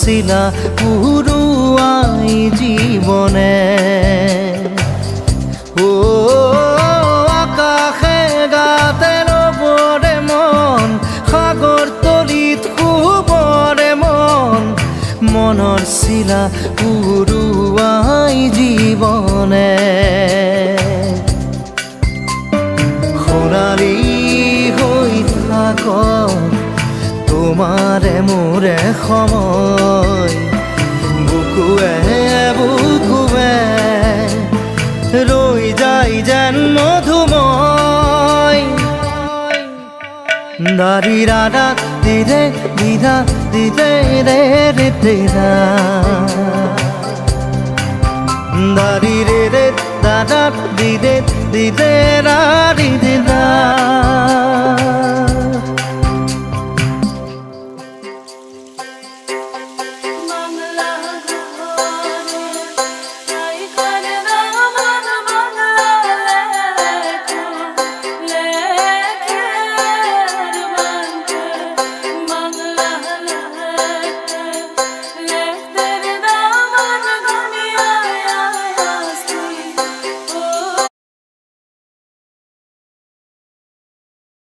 শিলা পুৰুয়াই জীবনে ও আকাশে গাতে ৰবৰে মন সাগৰ তলিত শুবৰে মন মনৰ শিলা পুৰুয়াই জীবনে সোণালী হৈ থাক তোমাৰে মোৰে সময় বুকুৱে বুকুৱে ৰৈ যায় যেন মধুময় দাৰি ৰাধা দিদে দিদা দিদে ৰে ৰে দিদা দাৰি ৰে ৰে দাদা দিদে দিদে ৰা দিদা